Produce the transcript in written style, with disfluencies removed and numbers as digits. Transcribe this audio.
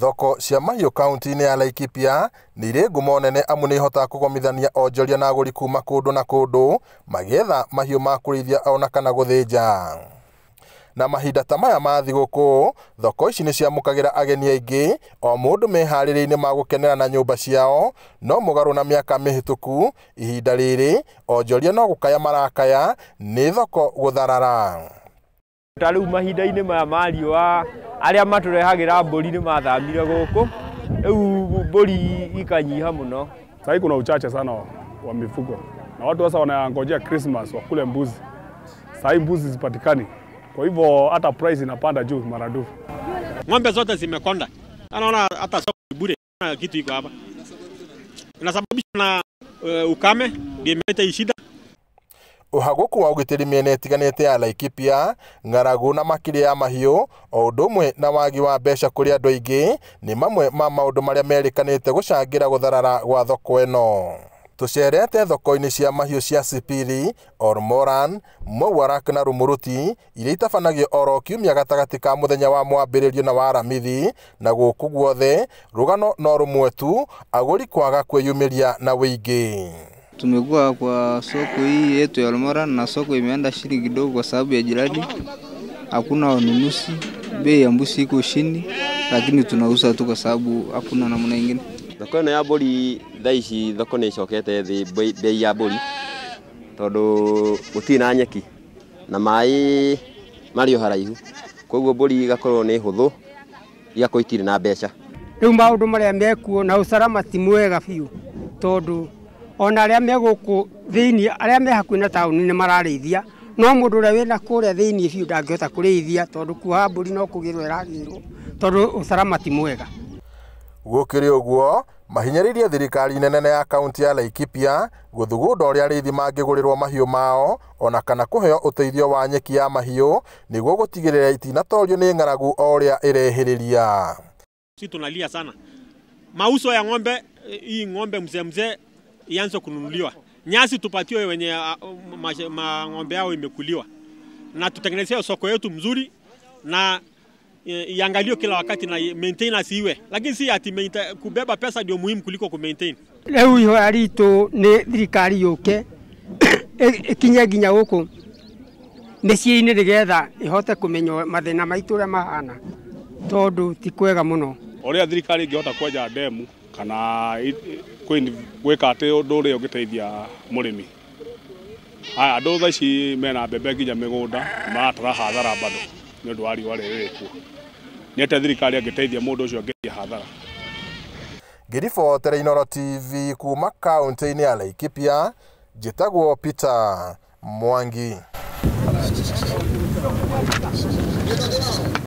Thoko cia mahiũ kaunti-inĩ ya Laikipia nĩ irĩ ngumo nene amu nĩ ihotaga kũgomithania onjoria na agũri kuma kũndũ na kũndũ magĩetha mahiũ ma kũrĩithia ona kana gũthĩnja. Na mahinda ta maya ma thigũkũ, thoko ici nĩ ciamũkagĩra ageni aingĩ, o mũndũ meharĩrĩria-inĩ ma gũkenera na nyũmba ciao, no mũgarũ na mĩaka mĩhĩtũku, ihinda rĩrĩ onjoria no gũkaya marakaya nĩ thoko gũtharara. Tarĩu mahinda-inĩ maya ma riũa arĩa matũrehagĩra mbũri nĩ mathamire gũkũ, rĩu mbũri ikanyiha mũno. Sasa kuna uchache sana wa mifugo na watu sasa wanangojea Christmas wakule mbuzi. Sasa mbuzi zipatikani, kwa hivyo hata price inapanda juu maradufu. Ng'ombe zote zimekonda, anaona hata soko bure na kitu iko hapa, inasababishwa na ukame, ndio imeleta shida. Uhaguku wa ugitiri miena itiganite ya Laikipia, ng'aragu na makĩria ya mahiũ, o ũndũ ũmwe na wagi wa mbeca kũrĩ andũ aingĩ nĩ mamwe ma maũndũ marĩa merĩkanĩte gũcangĩra gũtharara gwa thoko ĩno. Tũcerete thoko-inĩ cia mahiũ cia Sipiri, Ormoran, Mwarak na Rumuruti iria itabanagio oro kiumia gatagatĩ ka mũthenya wa mwambĩrĩrio na wa Aramithi, na gũkũ guothe rũgano no rũmwe tu, agũri kwaga kwĩyumĩria na wĩingĩ. Tumekuwa kwa soko hii yetu ya Ormoran na soko imeenda chini kidogo kwa sababu ya jirani. Hakuna wanunuzi, bei ya mbuzi iko chini, lakini tunauza tu kwa sababu hakuna namna nyingine. Thoko ĩno ya mbũri thaa ici thoko nĩ icokete thĩ bei ya mbũri tondũ gũtirĩ na nyeki na maĩ marĩ o haraihu, koguo mbũri igakorwo nĩ hũthũ, igakorwo itirĩ na mbeca. Rĩu maũndũ marĩa mekuo na ũcarama ti mwega biũ, tondũ ona arĩa me gũkũ thĩinĩ, arĩa me hakuhĩ na taũni nĩ mararĩithia, no mũndũ ũrĩa wĩna kũrĩa thĩinĩ biũ ndangĩhota kũrĩithia tondũ kuoha mbũri no kũgĩrwo ĩragĩrwo tondũ ũcarama ti mwega. Gũkĩrĩ ũguo, mahinyĩrĩirie thirikari nene ya kaunti ya Laikipia gũthugunda ũrĩa arĩithi mangĩgũrĩrwo mahiũ mao ona kana kũheo ũteithio wa nyeki ya mahiũ nĩguo gũtigĩrĩra itinatorio nĩ ng'aragu o ũrĩa ĩrehĩrĩria. Sisi tunalia sana mauso ya ng'ombe, hii ng'ombe mzee ianze kununuliwa, nyasi tupatiwe wenye ng'ombe yao imekuliwa, na tutengenezee soko yetu mzuri na iangaliwe kila wakati na maintenance iwe, lakini si ati kubeba pesa ndio muhimu kuliko ku maintain. Rĩu ihoya ritũ nĩ thirikari yũke ikinye nginya gũkũ mĩciĩ-inĩ nĩgetha ihote kũmenya mathĩna maitũ ũrĩa mahana tondũ ti kwega mũno. Ũrĩa thirikari ingĩhota kwenja ndemu kana gwĩka atĩ ũndũ ũrĩa ũngĩteithia mũrĩmi. Haya andũ thaa ici mena mbembe nginya mĩgũnda maratara hathara bado nĩ ũndũ wa riũa rĩrĩ kuo. Nĩ atĩ thirikari angĩteithia mũndũ ũcio angĩtia hathara. Ngĩribotera Inooro TV kuma kaunti-inĩ ya Laikipia, njĩtagwo Peter Mwangi.